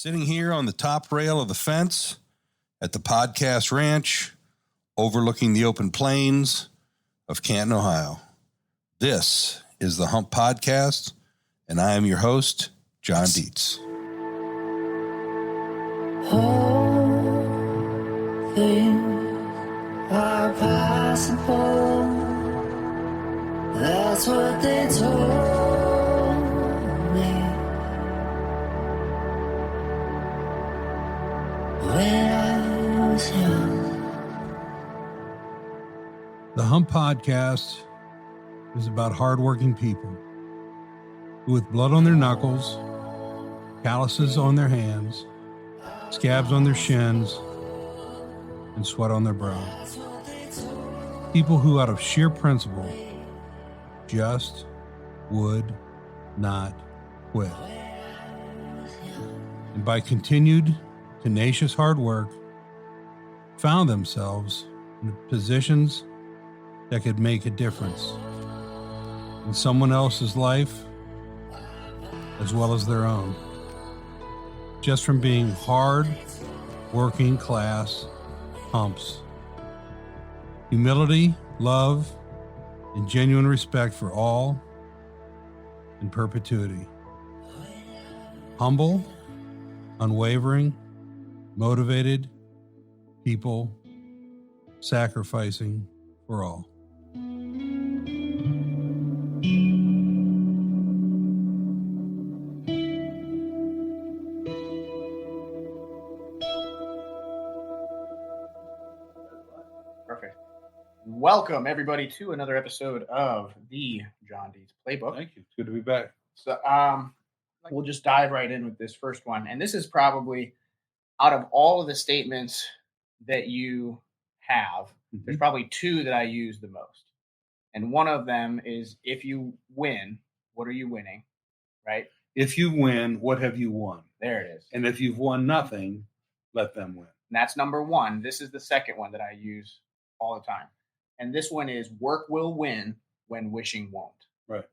Sitting here on the top rail of the fence at the podcast ranch, overlooking the open plains of Canton, Ohio. This is the Hump Podcast, and I am your host, John Deitz. All things are possible. That's what they told me when I was young. The Hump Podcast is about hardworking people who, with blood on their knuckles, calluses on their hands, scabs on their shins, and sweat on their brow. People who, out of sheer principle, just would not quit. And by continued, tenacious hard work, found themselves in positions that could make a difference in someone else's life as well as their own, just from being hard working class humps. Humility, love, and genuine respect for all in perpetuity. Humble, unwavering, motivated people sacrificing for all. Perfect. Welcome, everybody, to another episode of the John Deitz Playbook. Thank you. It's good to be back. So, we'll just dive right in with this first one. And this is probably, out of all of the statements that you have, there's probably two that I use the most. And one of them is, if you win, what are you winning? Right? If you win, what have you won? There it is. And if you've won nothing, let them win. And that's number one. This is the second one that I use all the time. And this one is, work will win when wishing won't. Right.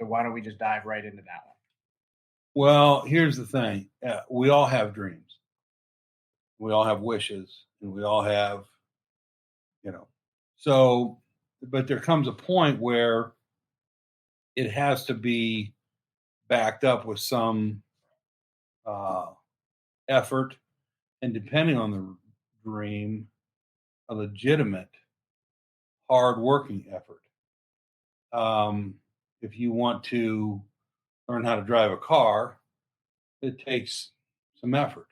So why don't we just dive right into that one? Well, here's the thing. We all have dreams. We all have wishes, and we all have, so, but there comes a point where it has to be backed up with some effort, and depending on the dream, a legitimate, hard-working effort. If you want to learn how to drive a car, it takes some effort.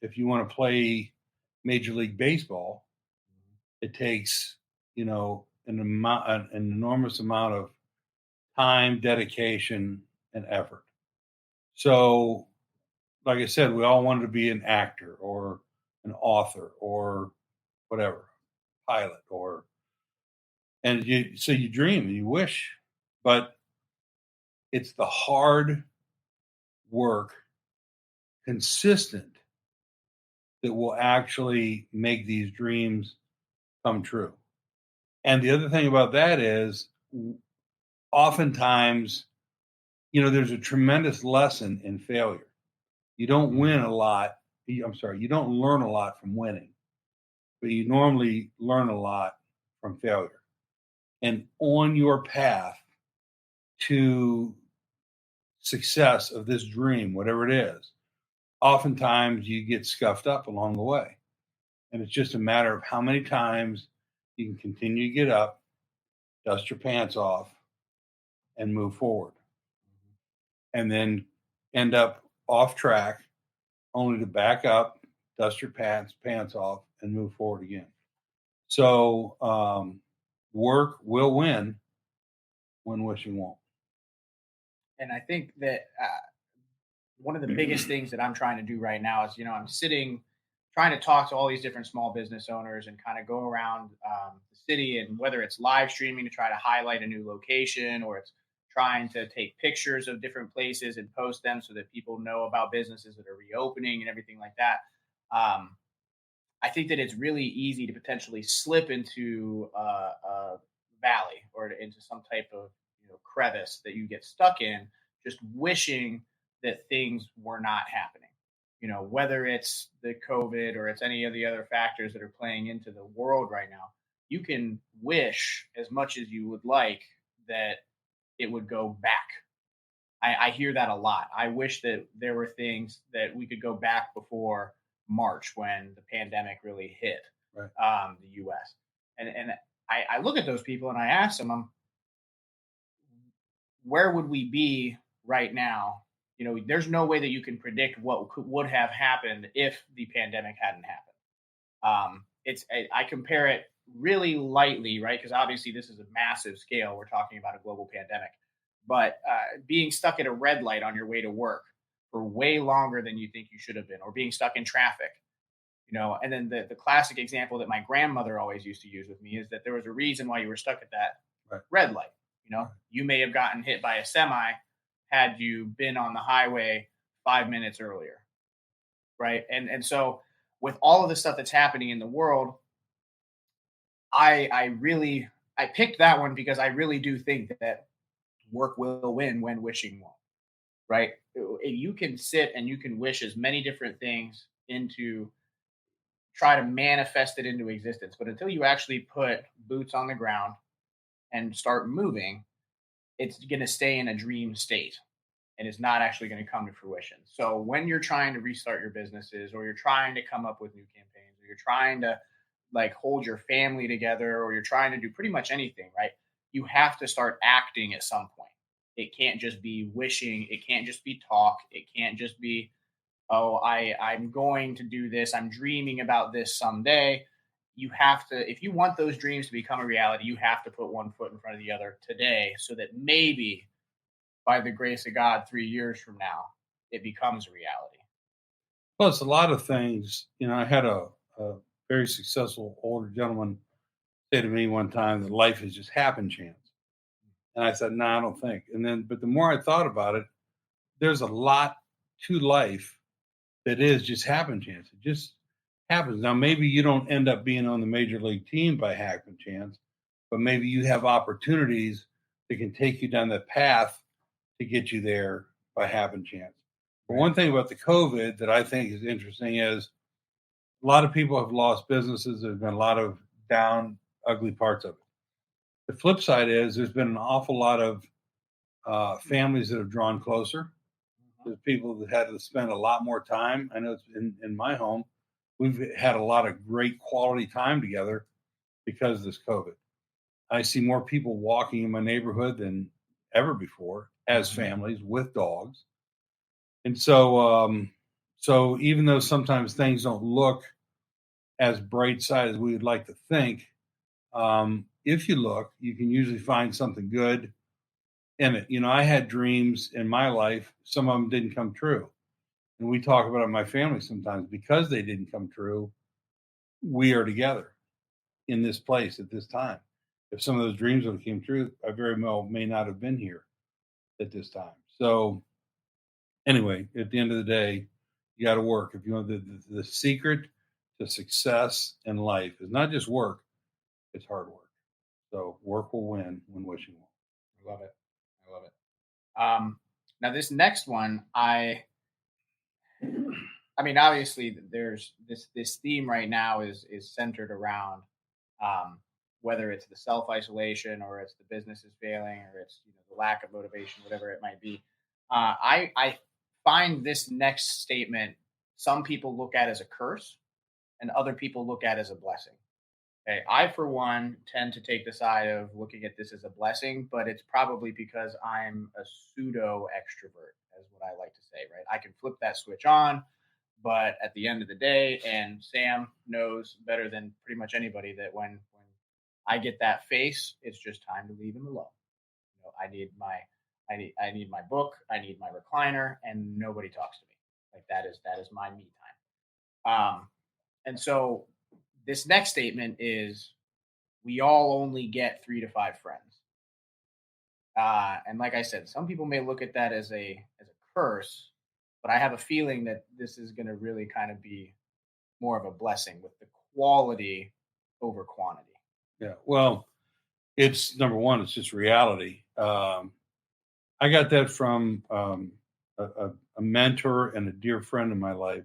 If you want to play Major League Baseball, it takes, an enormous amount of time, dedication, and effort. So, like I said, we all wanted to be an actor or an author or whatever, pilot, and you dream and you wish, but it's the hard work, consistent, that will actually make these dreams come true. And the other thing about that is, oftentimes, there's a tremendous lesson in failure. You don't win a lot. You don't learn a lot from winning, but you normally learn a lot from failure. And on your path to success of this dream, whatever it is, oftentimes you get scuffed up along the way. And it's just a matter of how many times you can continue to get up, dust your pants off, and move forward. And then end up off track, only to back up, dust your pants off, and move forward again. So work will win when wishing won't. And I think that one of the biggest things that I'm trying to do right now is, I'm trying to talk to all these different small business owners and kind of go around the city, and whether it's live streaming to try to highlight a new location, or it's trying to take pictures of different places and post them so that people know about businesses that are reopening and everything like that. I think that it's really easy to potentially slip into a valley or into some type of crevice that you get stuck in, just wishing that things were not happening. You know, whether it's the COVID or it's any of the other factors that are playing into the world right now, you can wish as much as you would like that it would go back. I hear that a lot. I wish that there were things that we could go back before March when the pandemic really hit Right. the U.S. And I look at those people and I ask them, where would we be right now? You know, there's no way that you can predict what would have happened if the pandemic hadn't happened. I compare it really lightly, right? Because obviously this is a massive scale. We're talking about a global pandemic, but being stuck at a red light on your way to work for way longer than you think you should have been, or being stuck in traffic, you know. And then the classic example that my grandmother always used to use with me is that there was a reason why you were stuck at that Right. red light. You know, you may have gotten hit by a semi had you been on the highway 5 minutes earlier, right? And so with all of the stuff that's happening in the world, I picked that one because I really do think that work will win when wishing won't, right? You can sit and you can wish as many different things into try to manifest it into existence, but until you actually put boots on the ground and start moving, it's going to stay in a dream state and it's not actually going to come to fruition. So when you're trying to restart your businesses, or you're trying to come up with new campaigns, or you're trying to like hold your family together, or you're trying to do pretty much anything, right? You have to start acting at some point. It can't just be wishing. It can't just be talk. It can't just be, oh, I'm going to do this. I'm dreaming about this someday. You have to, if you want those dreams to become a reality, you have to put one foot in front of the other today, so that maybe by the grace of God, 3 years from now, it becomes a reality. Well, it's a lot of things. You know, I had a very successful older gentleman say to me one time that life is just happen chance. And I said, no, I don't think. But the more I thought about it, there's a lot to life that is just happen chance. It just happens. Now, maybe you don't end up being on the major league team by happen chance, but maybe you have opportunities that can take you down that path to get you there by happen chance. But one thing about the COVID that I think is interesting is a lot of people have lost businesses. There's been a lot of down, ugly parts of it. The flip side is there's been an awful lot of families that have drawn closer. There's people that had to spend a lot more time. I know it's in my home, we've had a lot of great quality time together because of this COVID. I see more people walking in my neighborhood than ever before as families with dogs. And so even though sometimes things don't look as bright side as we would like to think, if you look, you can usually find something good in it. You know, I had dreams in my life. Some of them didn't come true. And we talk about it in my family sometimes. Because they didn't come true, we are together in this place at this time. If some of those dreams would have came true, I very well may not have been here at this time. So anyway, at the end of the day, you got to work. If you want the secret to success in life is not just work, it's hard work. So work will win when wishing won't. I love it. I love it. Now this next one, I mean, obviously there's this theme right now is centered around whether it's the self-isolation, or it's the businesses failing, or it's, you know, the lack of motivation, whatever it might be. I find this next statement, some people look at as a curse and other people look at as a blessing. Okay. I, for one, tend to take the side of looking at this as a blessing, but it's probably because I'm a pseudo extrovert, as what I like to say, right? I can flip that switch on, but at the end of the day, and Sam knows better than pretty much anybody that when I get that face, it's just time to leave him alone. You know, I need my book, I need my recliner, and nobody talks to me. Like that is my me time. And so this next statement is, we all only get 3 to 5 friends. And like I said, some people may look at that as a curse, but I have a feeling that this is going to really kind of be more of a blessing, with the quality over quantity. Yeah. Well, it's number one, it's just reality. I got that from a mentor and a dear friend in my life.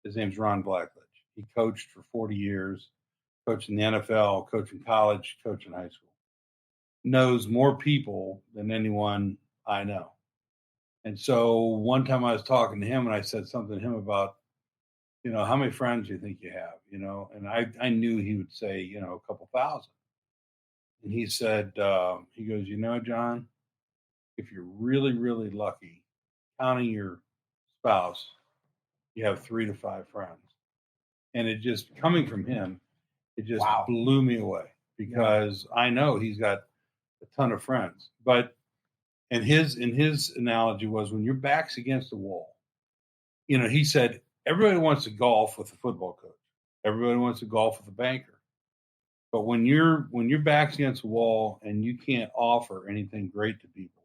His name's Ron Blackledge. He coached for 40 years, coached in the NFL, coached in college, coached in high school. Knows more people than anyone I know. And so one time I was talking to him and I said something to him about, how many friends do you think you have? And I knew he would say, a couple thousand. And he said, he goes, John, if you're really, really lucky, counting your spouse, you have 3 to 5 friends. And it just coming from him, it just Wow. blew me away because I know he's got a ton of friends. But and his analogy was when your back's against the wall, he said everybody wants to golf with a football coach. Everybody wants to golf with a banker. But when your back's against the wall and you can't offer anything great to people,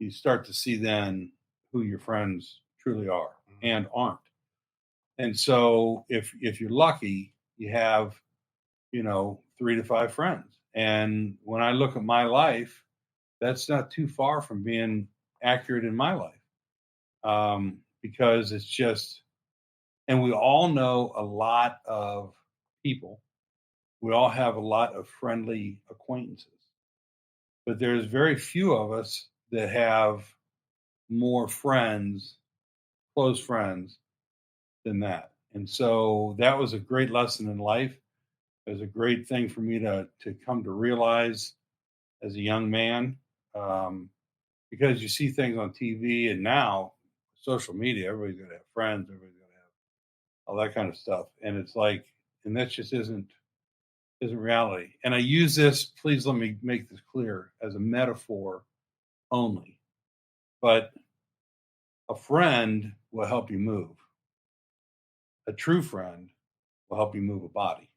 you start to see then who your friends truly are and aren't. And so if you're lucky, you have, 3 to 5 friends. And when I look at my life, that's not too far from being accurate in my life. Because it's just, and we all know a lot of people. We all have a lot of friendly acquaintances, but there's very few of us that have more friends, close friends, than that. And so that was a great lesson in life. It was a great thing for me to come to realize as a young man, because you see things on TV and now social media, everybody's going to have friends, everybody's going to have all that kind of stuff. And it's like, and that just isn't reality. And I use this, please let me make this clear, as a metaphor only. But a friend will help you move. A true friend will help you move a body.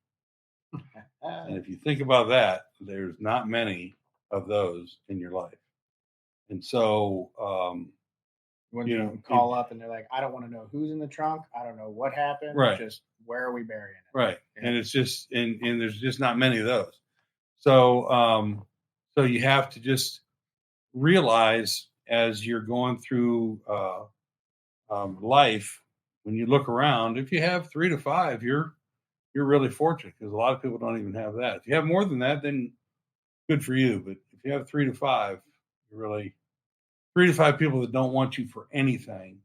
And if you think about that, there's not many of those in your life. And so, when you call up and they're like, I don't want to know who's in the trunk. I don't know what happened. Right. Just where are we burying it? Right. Yeah. And it's just, and there's just not many of those. So, so you have to just realize as you're going through life, when you look around, if you have 3 to 5, you're really fortunate because a lot of people don't even have that. If you have more than that, then good for you. But if you have 3 to 5, you're really 3 to 5 people that don't want you for anything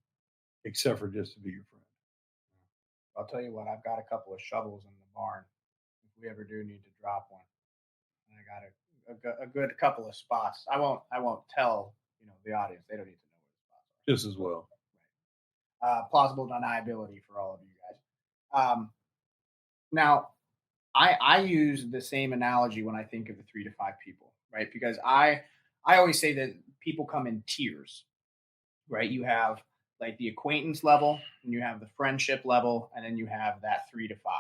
except for just to be your friend. I'll tell you what, I've got a couple of shovels in the barn. If we ever do need to drop one, and I got a good couple of spots. I won't tell the audience. They don't need to know where the spots are. Just as well. Right. Plausible deniability for all of you guys. Now, I use the same analogy when I think of the 3 to 5 people, right? Because I always say that people come in tiers, right? You have like the acquaintance level, and you have the friendship level, and then you have that 3 to 5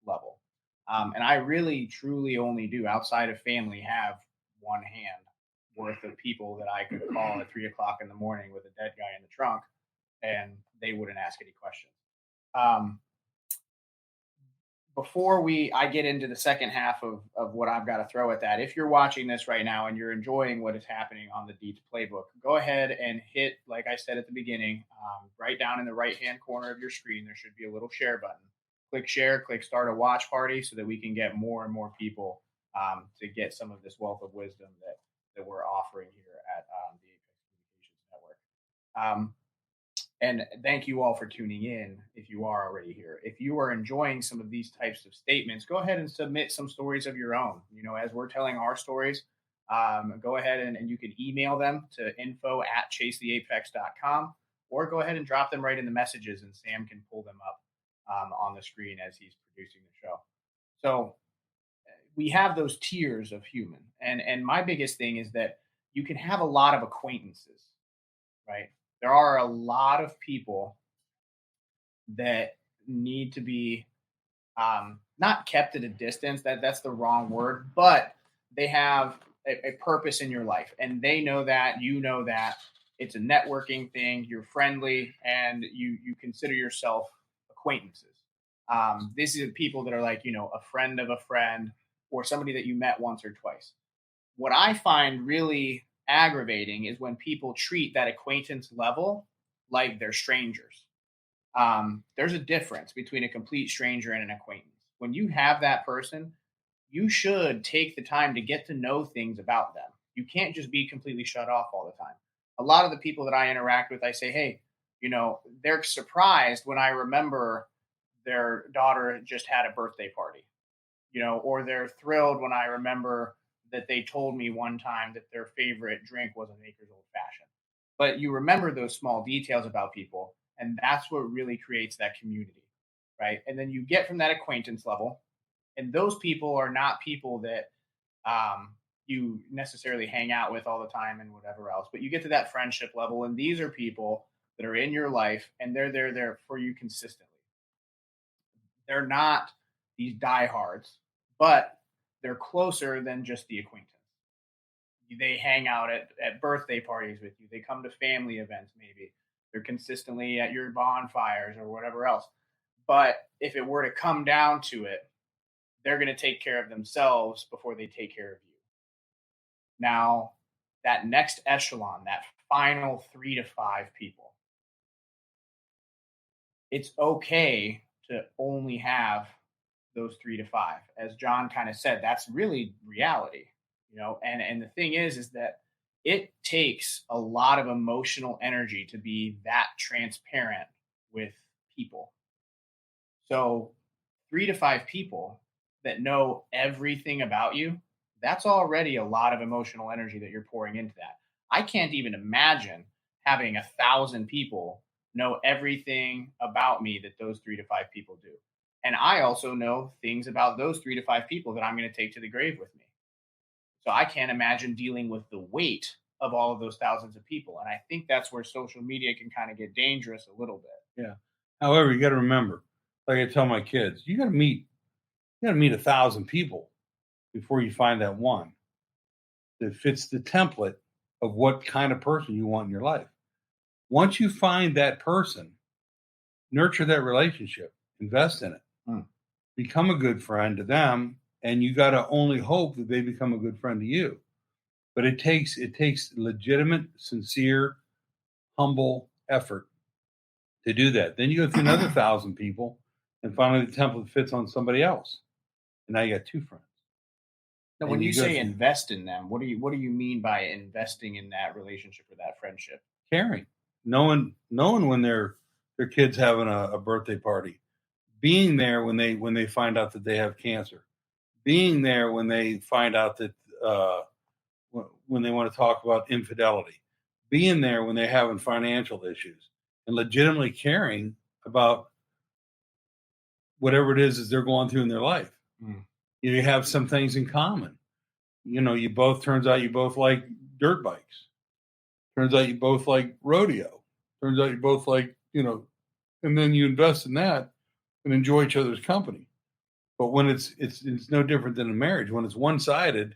level. And I really, truly only do, outside of family, have one hand worth of people that I could call at 3 o'clock in the morning with a dead guy in the trunk, and they wouldn't ask any questions. Before I get into the second half of what I've got to throw at that, if you're watching this right now and you're enjoying what is happening on the Deitz Playbook, go ahead and hit, like I said at the beginning, right down in the right-hand corner of your screen, there should be a little share button. Click share, click start a watch party so that we can get more and more people to get some of this wealth of wisdom that we're offering here at the Apex Communications Network. And thank you all for tuning in if you are already here. If you are enjoying some of these types of statements, go ahead and submit some stories of your own. As we're telling our stories, go ahead and you can email them to info@chasetheapex.com, or go ahead and drop them right in the messages and Sam can pull them up on the screen as he's producing the show. So we have those tiers of human. And my biggest thing is that you can have a lot of acquaintances, right? There are a lot of people that need to be not kept at a distance. That's the wrong word, but they have a purpose in your life, and they know that, you know that. It's a networking thing. You're friendly, and you consider yourself acquaintances. This is people that are like, a friend of a friend or somebody that you met once or twice. What I find really aggravating is when people treat that acquaintance level like they're strangers. There's a difference between a complete stranger and an acquaintance. When you have that person, you should take the time to get to know things about them. You can't just be completely shut off all the time. A lot of the people that I interact with, I say, hey, they're surprised when I remember their daughter just had a birthday party, or they're thrilled when I remember that they told me one time that their favorite drink was an Acres Old Fashioned. But you remember those small details about people, and that's what really creates that community, right? And then you get from that acquaintance level, and those people are not people that you necessarily hang out with all the time and whatever else, but you get to that friendship level, and these are people that are in your life, and they're there for you consistently. They're not these diehards, but they're closer than just the acquaintance. They hang out at birthday parties with you. They come to family events, maybe. They're consistently at your bonfires or whatever else. But if it were to come down to it, they're going to take care of themselves before they take care of you. Now, that next echelon, that final 3 to 5 people, it's okay to only have those 3 to 5. As John kind of said, that's really reality, and the thing is that it takes a lot of emotional energy to be that transparent with people. So 3 to 5 people that know everything about you, that's already a lot of emotional energy that you're pouring into that. I can't even imagine having 1,000 people know everything about me that those 3 to 5 people do. And I also know things about those 3 to 5 people that I'm going to take to the grave with me. So I can't imagine dealing with the weight of all of those thousands of people. And I think that's where social media can kind of get dangerous a little bit. Yeah. However, you got to remember, like I tell my kids, you got to meet 1,000 people before you find that one that fits the template of what kind of person you want in your life. Once you find that person, nurture that relationship, invest in it, become a good friend to them, and you got to only hope that they become a good friend to you. But it takes legitimate, sincere, humble effort to do that. Then you go through another 1,000 people, and finally the template fits on somebody else, and now you got 2 friends. Now, when you say invest in them, what do you mean by investing in that relationship or that friendship? Caring, knowing when their kids having a birthday party, being there when they find out that they have cancer, being there when they find out that when they want to talk about infidelity, being there when they're having financial issues, and legitimately caring about whatever it is they're going through in their life. You have some things in common. Turns out you both like dirt bikes. Turns out you both like rodeo. Turns out you both like, and then you invest in that and enjoy each other's company. But when it's no different than a marriage. When it's one-sided,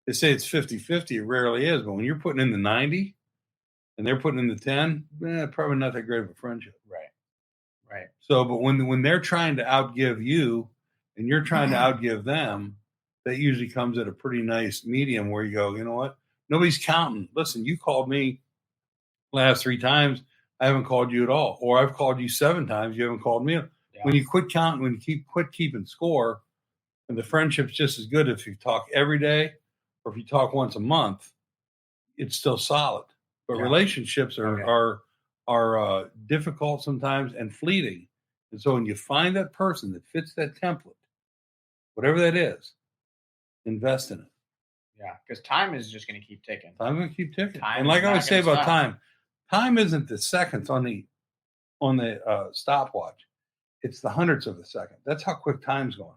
they say it's 50-50. It rarely is. But when you're putting in the 90 and they're putting in the 10, probably not that great of a friendship. Right. So, but when they're trying to outgive you and you're trying to outgive them, that usually comes at a pretty nice medium where you go, you know what? Nobody's counting. Listen, you called me last 3 times. I haven't called you at all. Or I've called you 7 times. You haven't called me. Yeah. When you quit counting, when you quit keeping score, and the friendship's just as good if you talk every day or if you talk once a month, it's still solid. But relationships are difficult sometimes and fleeting. And so when you find that person that fits that template, whatever that is, invest in it. Yeah, because time is just going to keep ticking. Time going to keep ticking. And like I always say about time isn't the seconds on the stopwatch. It's the hundredths of a second. That's how quick time's going.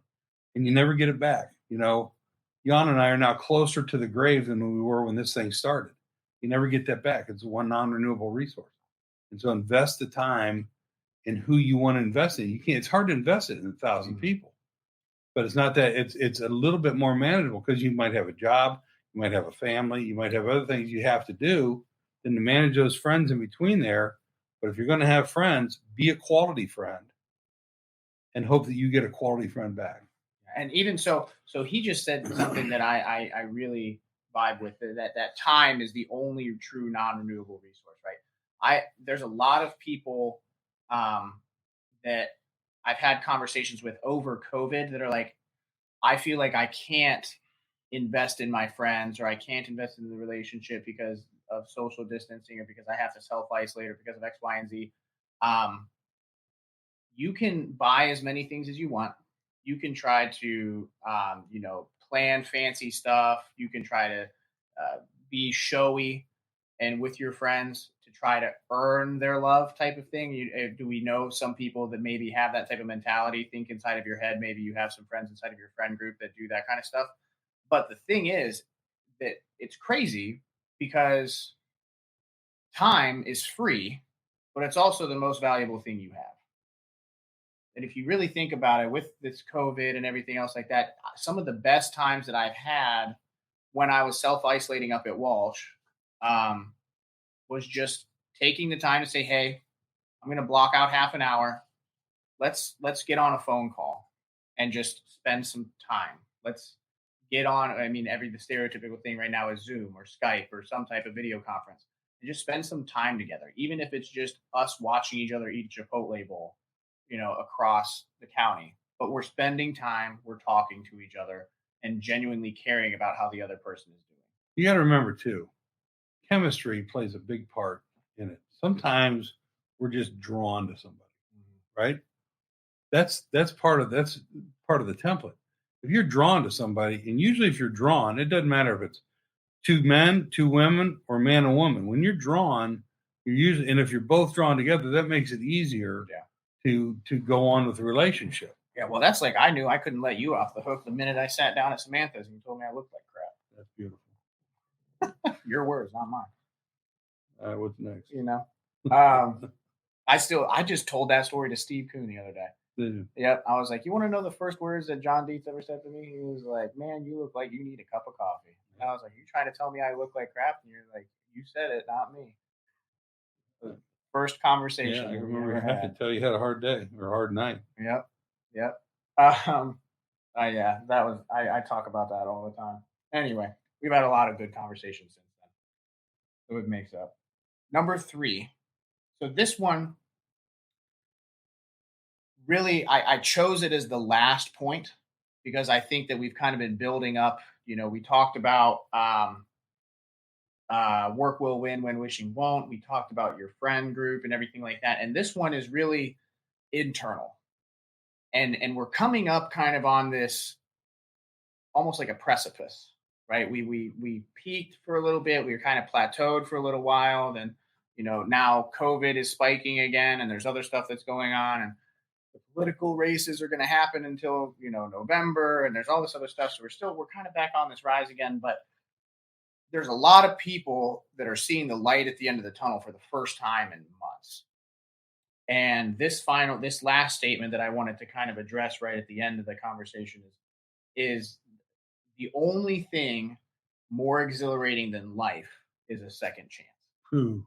And you never get it back. Jan and I are now closer to the grave than we were when this thing started. You never get that back. It's one non-renewable resource. And so invest the time in who you want to invest in. It's hard to invest it in 1,000 people. But it's not that. It's a little bit more manageable because you might have a job, you might have a family, you might have other things you have to do than to manage those friends in between there. But if you're going to have friends, be a quality friend and hope that you get a quality friend back. And even so he just said something that I really vibe with, that time is the only true non-renewable resource, right? there's a lot of people that I've had conversations with over COVID that are like, I feel like I can't invest in my friends, or I can't invest in the relationship because of social distancing, or because I have to self isolate, or because of X, Y, and Z. Um, you can buy as many things as you want. You can try to, plan fancy stuff. You can try to be showy and with your friends to try to earn their love, type of thing. Do we know some people that maybe have that type of mentality? Think inside of your head. Maybe you have some friends inside of your friend group that do that kind of stuff. But the thing is that it's crazy because time is free, but it's also the most valuable thing you have. And if you really think about it, with this COVID and everything else like that, some of the best times that I've had when I was self isolating up at Walsh um, was just taking the time to say, "Hey, I'm going to block out half an hour. Let's get on a phone call and just spend some time. Let's get on." I mean, the stereotypical thing right now is Zoom or Skype or some type of video conference, and just spend some time together, even if it's just us watching each other eat Chipotle bowl, across the county. But we're spending time, we're talking to each other, and genuinely caring about how the other person is doing. You got to remember too, chemistry plays a big part in it. Sometimes we're just drawn to somebody, right? That's part of the template. If you're drawn to somebody, and usually if you're drawn, it doesn't matter if it's two men, two women, or man and woman. When you're drawn, you're usually, and if you're both drawn together, that makes it easier to go on with the relationship. Yeah, well, that's like, I knew I couldn't let you off the hook the minute I sat down at Samantha's and you told me I looked like crap. That's beautiful. Your words, not mine. What's next? I just told that story to Steve Kuhn the other day. Yep. I was like, "You want to know the first words that John Deitz ever said to me?" He was like, "Man, you look like you need a cup of coffee." And I was like, "You trying to tell me I look like crap?" And you're like, "You said it, not me." First conversation. Yeah, I remember. I could tell you had a hard day or a hard night. Yep. Yeah, that was. I talk about that all the time. Anyway, we've had a lot of good conversations since then, so it makes up. Number 3. So this one, really, I chose it as the last point because I think that we've kind of been building up. We talked about work will win when wishing won't. We talked about your friend group and everything like that. And this one is really internal. And we're coming up kind of on this almost like a precipice, right? We peaked for a little bit. We were kind of plateaued for a little while. Then, now COVID is spiking again, and there's other stuff that's going on, and the political races are going to happen until, November, and there's all this other stuff. So we're kind of back on this rise again, but there's a lot of people that are seeing the light at the end of the tunnel for the first time in months. And this last statement that I wanted to kind of address right at the end of the conversation is the only thing more exhilarating than life is a second chance. Ooh.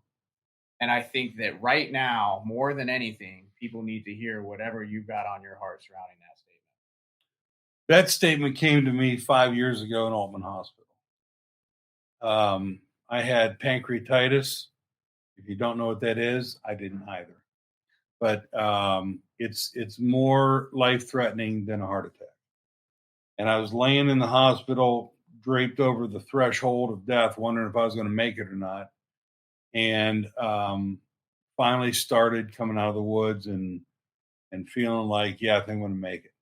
And I think that right now, more than anything, people need to hear whatever you've got on your heart surrounding that statement. That statement came to me 5 years ago in Altman Hospital. I had pancreatitis. If you don't know what that is, I didn't either. But it's more life-threatening than a heart attack. And I was laying in the hospital, draped over the threshold of death, wondering if I was going to make it or not. And finally started coming out of the woods and feeling like, yeah, I think I'm going to make it.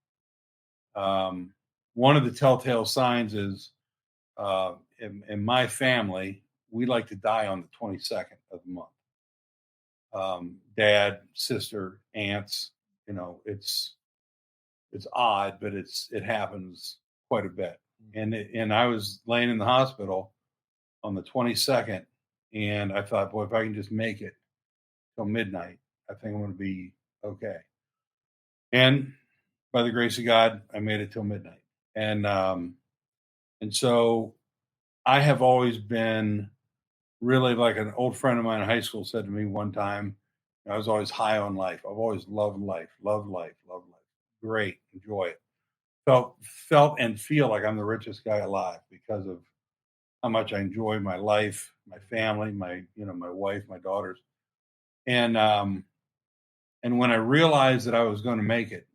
One of the telltale signs is in my family, we like to die on the 22nd of the month. Dad, sister, aunts, it's odd, but it happens quite a bit. And I was laying in the hospital on the 22nd, and I thought, boy, if I can just make it till midnight, I think I'm going to be okay. And by the grace of God, I made it till midnight. And so I have always been really, like an old friend of mine in high school said to me one time, I was always high on life. I've always loved life. Great. Enjoy it. Felt and feel like I'm the richest guy alive because of how much I enjoy my life, my family, my wife, my daughters. And when I realized that I was going to make it,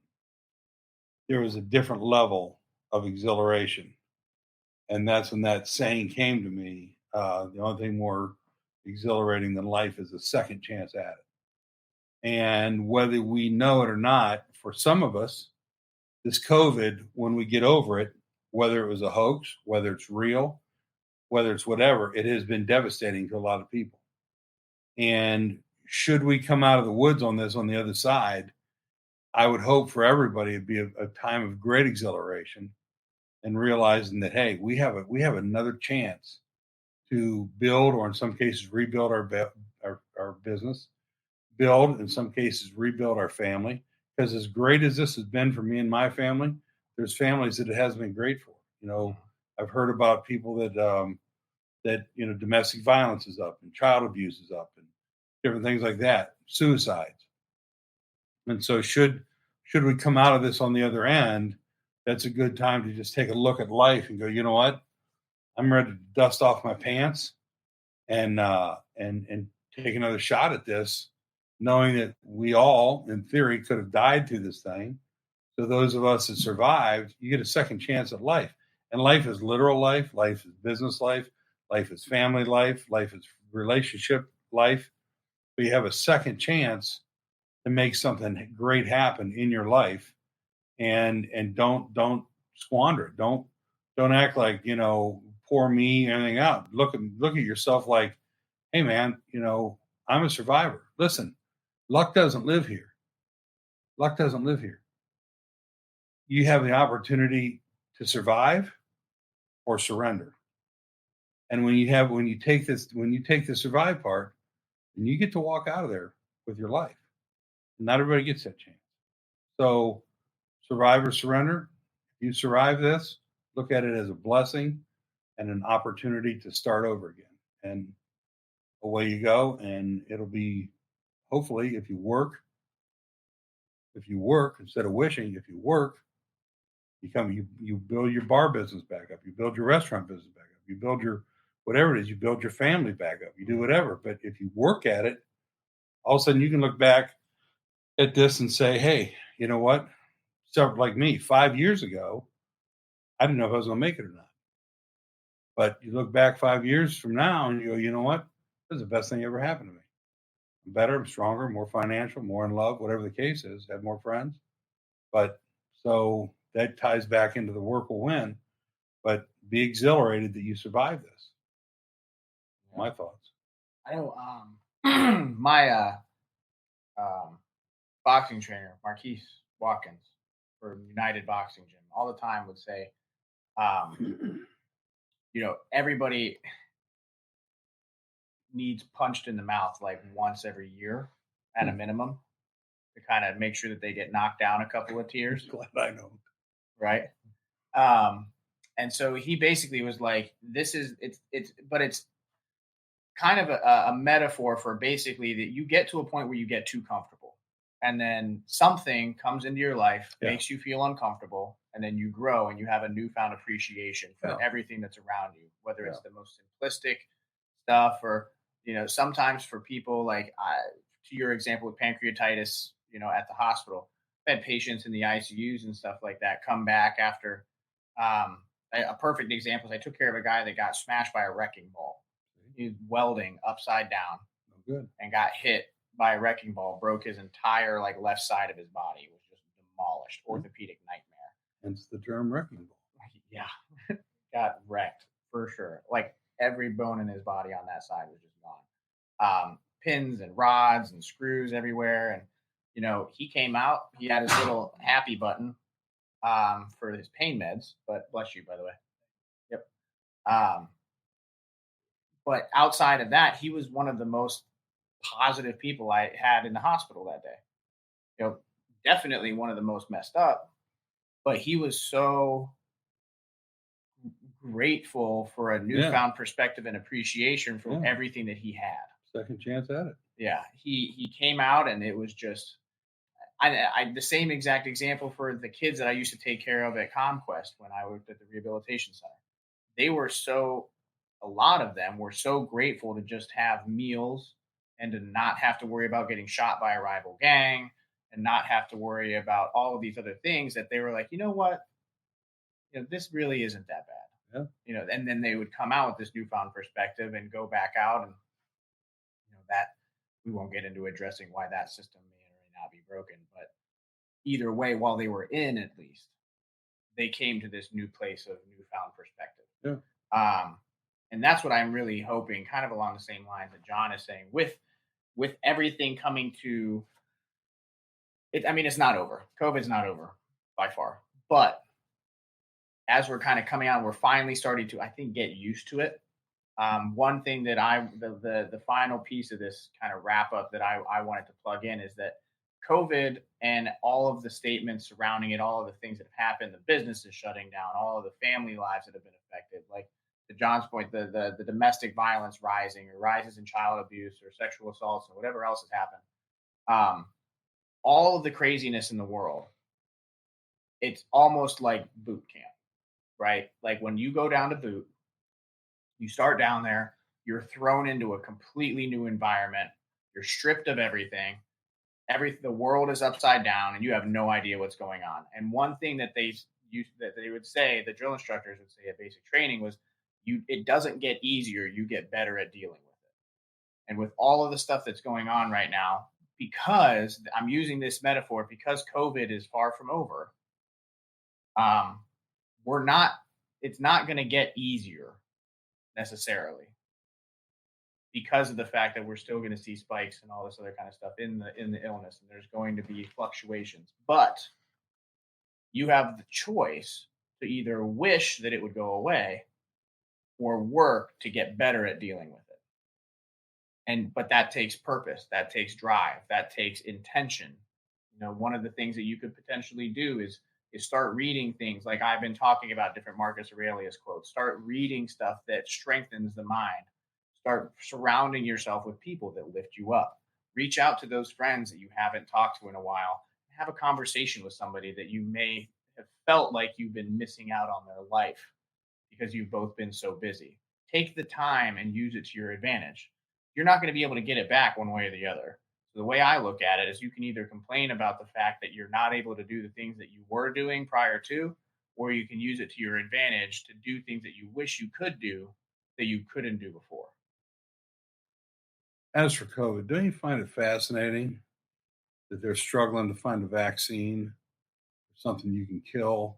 there was a different level of exhilaration. And that's when that saying came to me. The only thing more exhilarating than life is a second chance at it. And whether we know it or not, for some of us, this COVID, when we get over it, whether it was a hoax, whether it's real, whether it's whatever, it has been devastating to a lot of people. And should we come out of the woods on this on the other side, I would hope for everybody it'd be a time of great exhilaration and realizing that, hey, we have another chance to build, or in some cases rebuild our business, build, in some cases rebuild our family. Because as great as this has been for me and my family, there's families that it hasn't been great for. I've heard about people that domestic violence is up and child abuse is up and different things like that, suicides. And so should we come out of this on the other end, that's a good time to just take a look at life and go, you know what? I'm ready to dust off my pants and take another shot at this, knowing that we all, in theory, could have died through this thing. So those of us that survived, you get a second chance at life. And life is literal life. Life is business life. Life is family life. Life is relationship life. But you have a second chance to make something great happen in your life, and don't squander it. Don't act like poor me, anything out. Look at yourself like, hey man, I'm a survivor. Listen, luck doesn't live here. Luck doesn't live here. You have the opportunity to survive or surrender. And when you take the survive part, then you get to walk out of there with your life. Not everybody gets that chance. So survive or surrender. If you survive this, look at it as a blessing and an opportunity to start over again. And away you go. And it'll be, hopefully, if you work instead of wishing, if you work, you build your bar business back up. You build your restaurant business back up. You build your whatever it is. You build your family back up. You do whatever. But if you work at it, all of a sudden you can look back at this and say, hey, you know what? So like me, 5 years ago, I didn't know if I was going to make it or not. But you look back 5 years from now and you go, you know what? This is the best thing that ever happened to me. I'm better, I'm stronger, more financial, more in love, whatever the case is, have more friends. But so that ties back into the work will win. But be exhilarated that you survived this. My thoughts. I know my boxing trainer, Marquise Watkins, for United Boxing Gym, all the time would say, everybody needs punched in the mouth like once every year at a minimum to kind of make sure that they get knocked down a couple of tiers. Glad I know. Right. And so he basically was like, but it's kind of a metaphor for basically that you get to a point where you get too comfortable, and then something comes into your life, makes you feel uncomfortable, and then you grow and you have a newfound appreciation for everything that's around you, whether it's the most simplistic stuff or, sometimes for people like to your example with pancreatitis, at the hospital, I've had patients in the ICUs and stuff like that come back after a perfect example is I took care of a guy that got smashed by a wrecking ball. He was welding upside down and got hit by a wrecking ball, broke his entire left side of his body, was just demolished, orthopedic nightmare. Hence the term wrecking ball. Yeah, got wrecked for sure. Like every bone in his body on that side was just gone. Pins and rods and screws everywhere. And, he came out, he had his little happy button for his pain meds, but bless you, by the way. Yep. But outside of that, he was one of the most positive people I had in the hospital that day. Definitely one of the most messed up, but he was so grateful for a newfound perspective and appreciation for everything that he had. Second chance at it. Yeah, he came out and it was just I the same exact example for the kids that I used to take care of at ComQuest when I worked at the rehabilitation center. A lot of them were so grateful to just have meals and to not have to worry about getting shot by a rival gang and not have to worry about all of these other things, that they were like, you know what, this really isn't that bad. And then they would come out with this newfound perspective and go back out, and that we won't get into addressing why that system may or may not be broken, but either way, while they were in, at least they came to this new place of newfound perspective. And that's what I'm really hoping, kind of along the same lines that John is saying, with everything coming to it. I mean, it's not over. COVID's not over by far, but as we're kind of coming out, we're finally starting to, I think, get used to it. One thing that the final piece of this kind of wrap up that I wanted to plug in is that COVID and all of the statements surrounding it, all of the things that have happened, the businesses shutting down, all of the family lives that have been affected, like to John's point, the domestic violence rising, or rises in child abuse or sexual assaults or whatever else has happened. All of the craziness in the world, it's almost like boot camp, right? Like when you go down to boot, you start down there, you're thrown into a completely new environment, you're stripped of everything. The world is upside down, and you have no idea what's going on. And one thing that they would say, the drill instructors would say at basic training, was it doesn't get easier, you get better at dealing with it. And with all of the stuff that's going on right now, because I'm using this metaphor, because COVID is far from over, it's not going to get easier necessarily, because of the fact that we're still going to see spikes and all this other kind of stuff in the illness, and there's going to be fluctuations. But you have the choice to either wish that it would go away or work to get better at dealing with it. But that takes purpose, that takes drive, that takes intention. One of the things that you could potentially do is start reading things like I've been talking about, different Marcus Aurelius quotes. Start reading stuff that strengthens the mind. Start surrounding yourself with people that lift you up. Reach out to those friends that you haven't talked to in a while. Have a conversation with somebody that you may have felt like you've been missing out on their life because you've both been so busy. Take the time and use it to your advantage. You're not going to be able to get it back one way or the other. So the way I look at it is, you can either complain about the fact that you're not able to do the things that you were doing prior to, or you can use it to your advantage to do things that you wish you could do that you couldn't do before. As for COVID, don't you find it fascinating that they're struggling to find a vaccine, something you can kill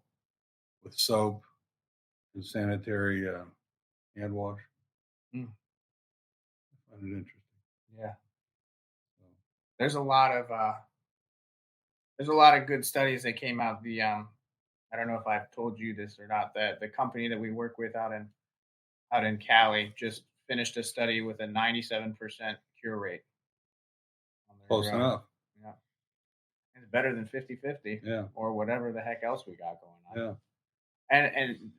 with soap and sanitary hand wash? I find it interesting. Yeah. There's a lot of good studies that came out. I don't know if I've told you this or not, that the company that we work with out in Cali just finished a study with a 97% cure rate. Close enough. Yeah. It's better than 50-50. Yeah. Or whatever the heck else we got going on. Yeah. And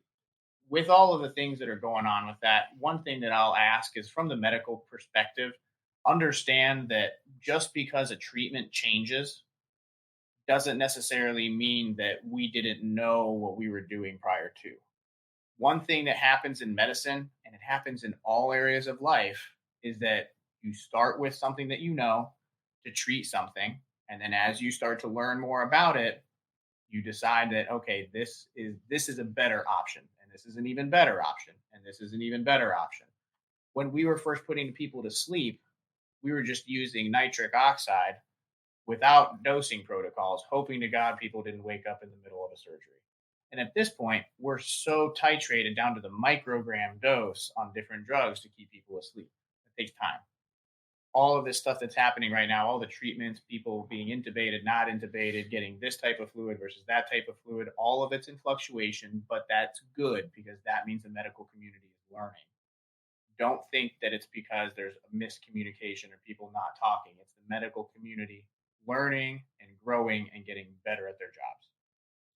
with all of the things that are going on with that, one thing that I'll ask is, from the medical perspective, understand that just because a treatment changes doesn't necessarily mean that we didn't know what we were doing prior to. One thing that happens in medicine, and it happens in all areas of life, is that you start with something that you know to treat something. And then as you start to learn more about it, you decide that, okay, this is a better option, and this is an even better option, and this is an even better option. When we were first putting people to sleep, we were just using nitric oxide without dosing protocols, hoping to God people didn't wake up in the middle of a surgery. And at this point, we're so titrated down to the microgram dose on different drugs to keep people asleep. It takes time. All of this stuff that's happening right now, all the treatments, people being intubated, not intubated, getting this type of fluid versus that type of fluid, all of it's in fluctuation, but that's good, because that means the medical community is learning. Don't think that it's because there's a miscommunication or people not talking. It's the medical community learning and growing and getting better at their jobs.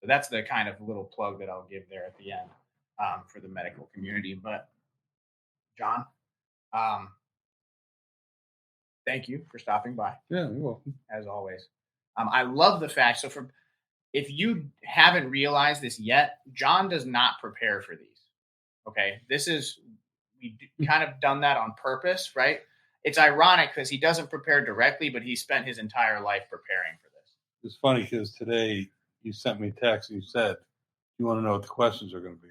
So that's the kind of little plug that I'll give there at the end for the medical community. But John, thank you for stopping by. Yeah, you're welcome. As always. I love the fact. So if you haven't realized this yet, John does not prepare for these. Okay. We kind of done that on purpose, right? it's ironic because he doesn't prepare directly, but he spent his entire life preparing for this. It's funny because today you sent me a text and you said, you want to know what the questions are going to be.